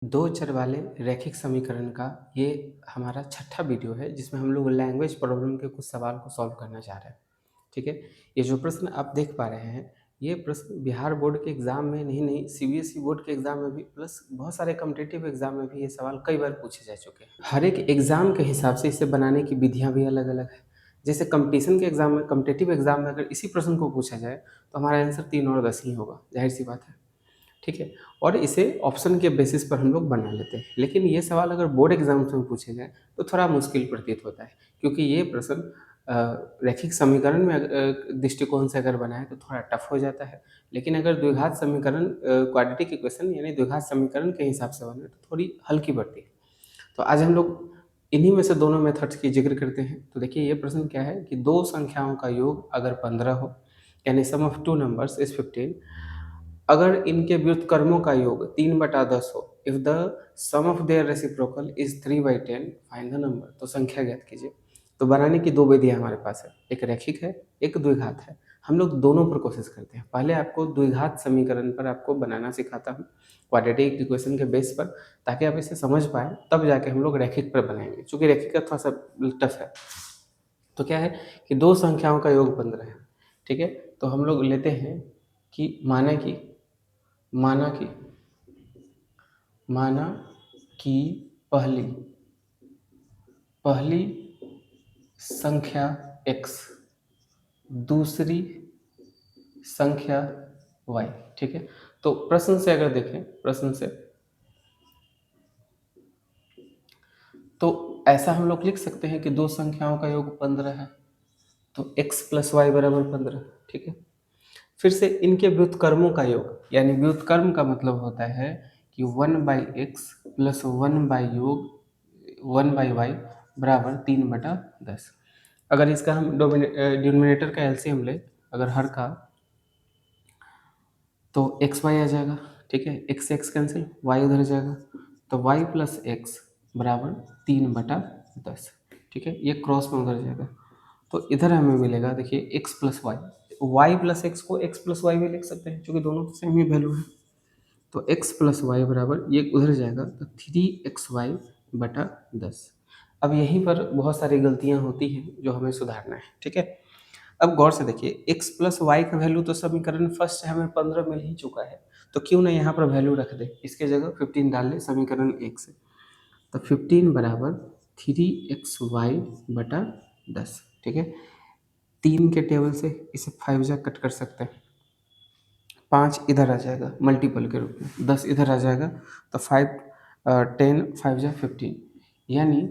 दो चर वाले रैखिक समीकरण का ये हमारा छठा वीडियो है जिसमें हम लोग लैंग्वेज प्रॉब्लम के कुछ सवाल को सॉल्व करना चाह रहे हैं। ठीक है, ये जो प्रश्न आप देख पा रहे हैं ये प्रश्न बिहार बोर्ड के एग्जाम में नहीं सीबीएसई बोर्ड के एग्जाम में भी प्लस बहुत सारे कॉम्पिटिटिव एग्जाम में भी ये सवाल कई बार पूछे जा चुके हैं। हर एक एग्जाम के हिसाब से इसे बनाने की विधियाँ भी अलग अलग है। जैसे कंपटीशन के एग्जाम में कॉम्पिटिटिव एग्जाम में अगर इसी प्रश्न को पूछा जाए तो हमारा आंसर 3 और 10 ही होगा, जाहिर सी बात है। ठीक है, और इसे ऑप्शन के बेसिस पर हम लोग बना लेते हैं। लेकिन ये सवाल अगर बोर्ड एग्जाम्स में पूछे जाए तो थोड़ा मुश्किल प्रतीत होता है, क्योंकि ये प्रश्न रैखिक समीकरण में दृष्टिकोण से अगर बनाए तो थोड़ा टफ हो जाता है। लेकिन अगर द्विघात समीकरण क्वाड्रेटिक इक्वेशन यानी द्विघात समीकरण के हिसाब से बनाए तो थोड़ी हल्की पड़ती है। तो आज हम लोग इन्हीं में से दोनों मेथड्स की जिक्र करते हैं। तो देखिए ये प्रश्न क्या है कि दो संख्याओं का योग अगर 15 हो यानी sum of two numbers is 15, अगर इनके व्युत्क्रमों का योग 3/10 हो, if the sum of their reciprocal is 3/10, find the number. तो संख्या ज्ञात कीजिए। तो बनाने की दो विधियां हमारे पास है, एक रैखिक है एक द्विघात है। हम लोग दोनों पर कोशिश करते हैं। पहले आपको द्विघात समीकरण पर आपको बनाना सिखाता हूँ क्वाड्रेटिक इक्वेशन के बेस पर, ताकि आप इसे समझ पाए, तब जाके हम लोग रैखिक पर बनाएंगे। चूंकि रैखिक का थोड़ा सा टफ है। तो क्या है कि दो संख्याओं का योग 15 है। ठीक है, तो हम लोग लेते हैं कि माना कि माना कि पहली पहली संख्या x, दूसरी संख्या y। ठीक है, तो प्रश्न से अगर देखें, प्रश्न से तो ऐसा हम लोग लिख सकते हैं कि दो संख्याओं का योग 15 है, तो x प्लस वाई बराबर 15। ठीक है, फिर से इनके व्युत्क्रमों का योग, यानी व्युत्क्रम का मतलब होता है कि 1/x प्लस 1/वाई बराबर 3/10। अगर इसका हम डिनोमिनेटर का एलसीएम ले, अगर हर का, तो एक्स वाई आ जाएगा। ठीक है, एक्स से एक्स कैंसिल, वाई उधर जाएगा, तो वाई प्लस एक्स बराबर 3/10। ठीक है, ये क्रॉस में उधर जाएगा, तो इधर हमें मिलेगा, देखिए x plus y, y plus x को एक्स प्लस वाई भी लिख सकते हैं क्योंकि दोनों सेम ही वैल्यू है। तो x प्लस वाई बराबर ये उधर जाएगा, तो 3xy/10। अब यहीं पर बहुत सारी गलतियां होती हैं जो हमें सुधारना है। ठीक है, अब गौर से देखिए x प्लस वाई का वैल्यू तो समीकरण फर्स्ट से हमें 15 मिल ही चुका है, तो क्यों ना यहाँ पर वैल्यू रख दे, इसके जगह 15 डाल ले समीकरण 1 से। तो 15 बराबर 3xy/10। ठीक है, 3 के टेबल से इसे 5 जा कट कर सकते हैं, 5 इधर आ जाएगा मल्टीपल के रूप में, 10 इधर आ जाएगा, तो 10 5 जा 15, यानी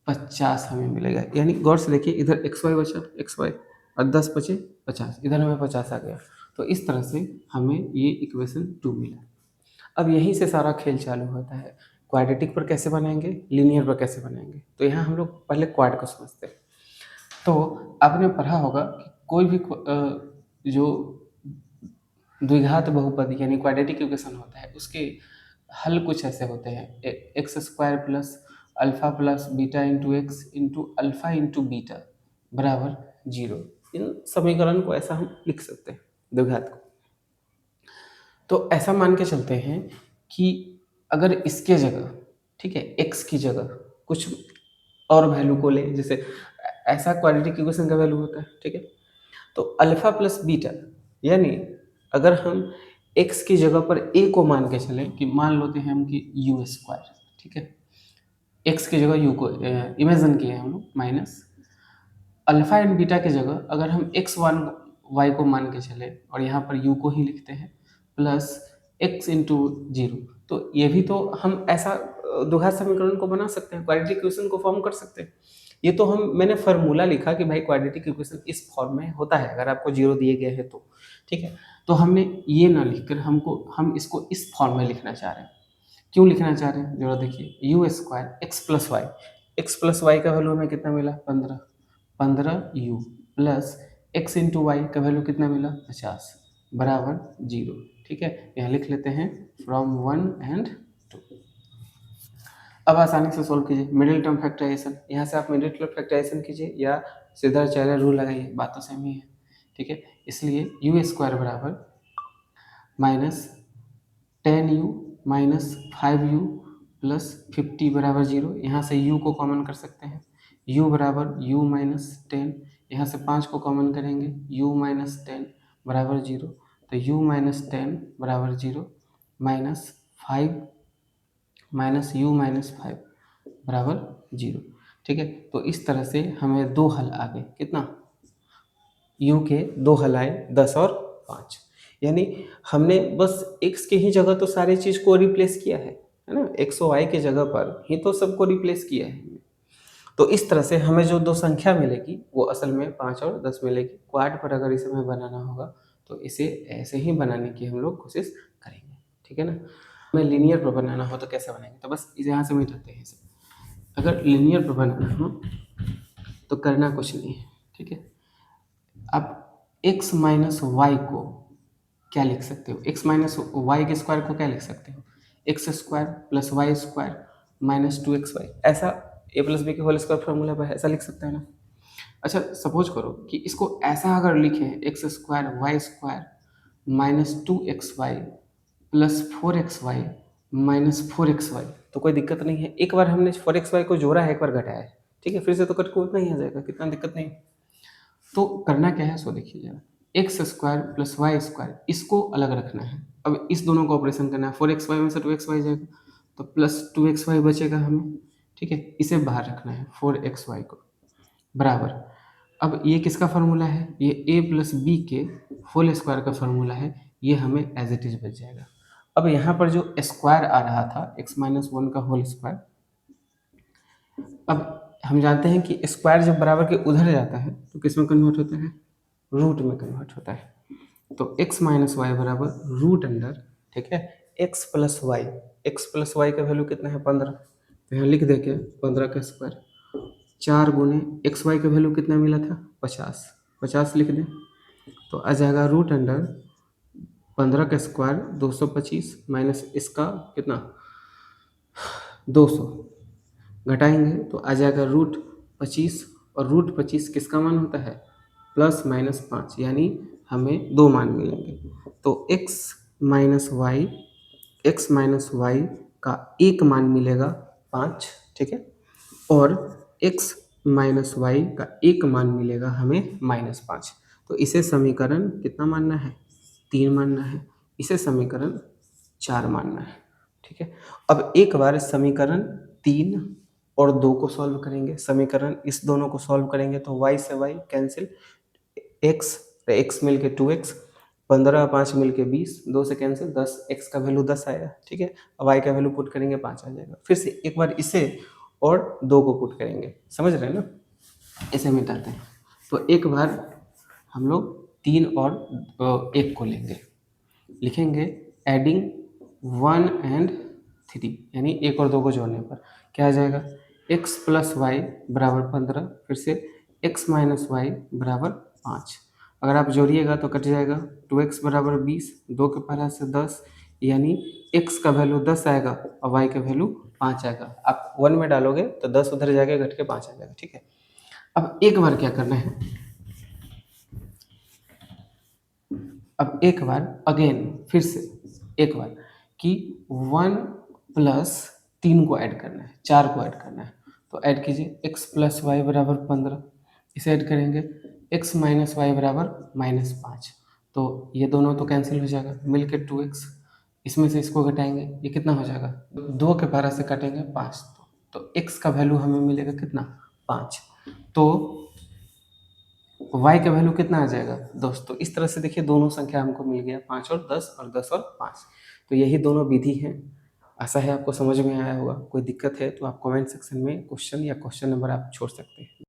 50 हमें मिलेगा। यानी गौर से देखिए, इधर एक्स वाई बचा, एक्स वाई, और 10 बचे 50, इधर हमें 50 आ गया। तो इस तरह से हमें ये इक्वेशन 2 मिला। अब यहीं से सारा खेल चालू होता है, क्वाड्रेटिक पर कैसे बनाएंगे, लीनियर पर कैसे बनाएंगे। तो यहाँ हम लोग पहले क्वाड को समझते हैं। तो आपने पढ़ा होगा कि कोई भी जो द्विघात बहुपद यानी क्वाड्रेटिक इक्वेशन होता है, उसके हल कुछ ऐसे होते हैं, x square plus alpha plus beta into x into alpha into beta बराबर 0। इन समीकरण को ऐसा हम लिख सकते हैं द्विघात को। तो ऐसा मान के चलते हैं कि अगर इसके जगह, ठीक है, एक्स की जगह कुछ और वैल्यू को ले, जैसे ऐसा क्वाड्रेटिक इक्वेशन का वैल्यू होता है। ठीक है, तो अल्फा प्लस बीटा, यानी अगर हम x की जगह पर a को मान के चले, कि मान लेते हैं हम कि यू स्क्वायर। ठीक है, x की जगह u को इमेजिन किए हम लोग, माइनस अल्फा एंड बीटा की जगह अगर हम x1 y को मान के चले और यहाँ पर u को ही लिखते हैं, प्लस x इंटू 0। तो ये भी तो हम ऐसा द्विघात समीकरण को बना सकते हैं, क्वाड्रेटिक इक्वेशन को फॉर्म कर सकते हैं। ये तो मैंने फार्मूला लिखा कि भाई क्वाड्रेटिक इक्वेशन इस फॉर्म में होता है अगर आपको 0 दिए गए हैं तो। ठीक है, तो हमने ये ना लिखकर हम इसको इस फॉर्म में लिखना चाह रहे हैं। क्यों लिखना चाह रहे हैं, जरा देखिए, u square x plus y का वैल्यू हमें कितना मिला, 15u plus x into y का वैल्यू कितना मिला, 50 बराबर 0। ठीक है, यहाँ लिख लेते हैं फ्रॉम 1 एंड 2। अब आसानी से सोल्व कीजिए मिडिल टर्म फैक्टराइजेशन, यहाँ से आप मिडिल टर्म फैक्टराइजेशन कीजिए या सीधा चैनल रूल लगाइए, बात तो सेम ही है। ठीक है, इसलिए यू स्क्वायर बराबर -10u -5u प्लस 50 बराबर 0। यहाँ से u को कॉमन कर सकते हैं, u बराबर u माइनस 10। यहाँ से 5 को कॉमन करेंगे, u माइनस 10 बराबर 0। तो u माइनस 10 बराबर 0 माइनस 5 माइनस u माइनस 5 बराबर 0। ठीक है, तो इस तरह से हमें दो हल आ गए। कितना? u के दो हल आए, 10 और 5। यानी हमने बस x के ही जगह तो सारी चीज़ को रिप्लेस किया है ना, x और y के जगह पर ही तो सबको रिप्लेस किया है। तो इस तरह से हमें जो दो संख्या मिलेगी वो असल में 5 और 10 मिलेगी। क्वाड पर अगर इसे हमें बनाना होगा तो इसे ऐसे ही बनाने की हम लोग कोशिश करेंगे। ठीक है ना। हमें लीनियर पर बनाना हो तो कैसे बनाएंगे, तो बस इसे यहाँ से मिटाते हैं इसे। अगर लीनियर पर बनाना हो तो करना कुछ नहीं है। ठीक है, अब x माइनस वाई को क्या लिख सकते हो? x माइनस वाई के स्क्वायर को क्या लिख सकते हो? X square plus y square minus 2xy। ऐसा a प्लस बी के होल स्क्वायर फॉर्मूला पर ऐसा लिख सकते हैं ना। अच्छा, सपोज करो कि इसको ऐसा अगर लिखें, x square y square minus 2xy plus 4xy minus 4xy, तो कोई दिक्कत नहीं है। एक बार हमने 4xy को जोड़ा है, एक बार घटाया है। ठीक है, फिर से तो कट को उतना ही आ जाएगा, कितना दिक्कत नहीं। तो करना क्या है, सो देखिए जरा। X square plus y square, इसको अलग रखना है। अब इस दोनों को ऑपरेशन करना है। 4xy में से 2xy जाएगा तो प्लस 2xy बचेगा हमें। ठीक है, इसे बाहर रखना है 4xy को, बराबर। अब ये किसका फार्मूला है? ये a प्लस बी के होल स्क्वायर का फार्मूला है। ये हमें एज इट इज बच जाएगा। अब यहाँ पर जो स्क्वायर आ रहा था x माइनस 1 का होल स्क्वायर, अब हम जानते हैं कि स्क्वायर जब बराबर के उधर जाता है तो किस में कन्वर्ट होता है? रूट में कन्वर्ट होता है। तो x माइनस वाई बराबर रूट अंडर, ठीक है, x plus y. X plus y का वैल्यू कितना है? 15। तो यहाँ लिख दे के 15 का स्क्वायर 4 गुने एक्स वाई का वैल्यू कितना मिला था? 50। 50 लिख दें तो आ जाएगा रूट अंडर 15 का स्क्वायर 225 माइनस इसका कितना? 200। घटाएंगे तो आ जाएगा रूट 25, और रूट 25 किसका मान होता है? प्लस माइनस 5, यानी हमें दो मान मिलेंगे। तो x माइनस वाई का एक मान मिलेगा 5। ठीक है, और x माइनस वाई का एक मान मिलेगा हमें -5। तो इसे समीकरण कितना मानना है? 3 मानना है। इसे समीकरण 4 मानना है। ठीक है, अब एक बार समीकरण 3 और 2 को सॉल्व करेंगे। समीकरण इस दोनों को सॉल्व करेंगे तो y से y कैंसिल, x मिल के 2x, 15 5 मिल के 20, 2 से कैंसिल 10, x का वैल्यू 10 आएगा। ठीक है, अब y का वैल्यू पुट करेंगे 5 आ जाएगा। फिर से एक बार इसे और 2 को पुट करेंगे, समझ रहे हैं ना। इसे मिटाते हैं तो एक बार हम लोग 3 और 1 को लेंगे, लिखेंगे एडिंग 1 एंड 3, यानी 1 और 2 को जोड़ने पर क्या आ जाएगा? x प्लस वाई बराबर 15, फिर से x माइनस वाई बराबर 5। अगर आप जोड़िएगा तो कट जाएगा। 2x बराबर 20, 2 के पहला से 10, यानी x का वैल्यू 10 आएगा और y का वैल्यू 5 आएगा। आप 1 में डालोगे तो 10 उधर जाएगा, घट के 5 आ जाएगा। ठीक है, अब एक बार क्या करना है, अब एक बार अगेन फिर से एक बार कि 1 प्लस 3 को ऐड करना है, 4 को ऐड करना है। तो ऐड कीजिए, x प्लस वाई बराबर 15, इसे ऐड करेंगे x माइनस वाई बराबर -5। तो ये दोनों तो कैंसिल हो जाएगा, मिल के 2x। इसमें से इसको घटाएंगे, ये कितना हो जाएगा? 2 के 12 से काटेंगे 5, तो x का वैल्यू हमें मिलेगा कितना? 5। तो y का वैल्यू कितना आ जाएगा दोस्तों? इस तरह से देखिए, दोनों संख्या हमको मिल गया, 5 और 10 और 10 और 5। तो यही दोनों विधि हैं। आशा है आपको समझ में आया होगा। कोई दिक्कत है तो आप कमेंट सेक्शन में क्वेश्चन या क्वेश्चन नंबर आप छोड़ सकते हैं।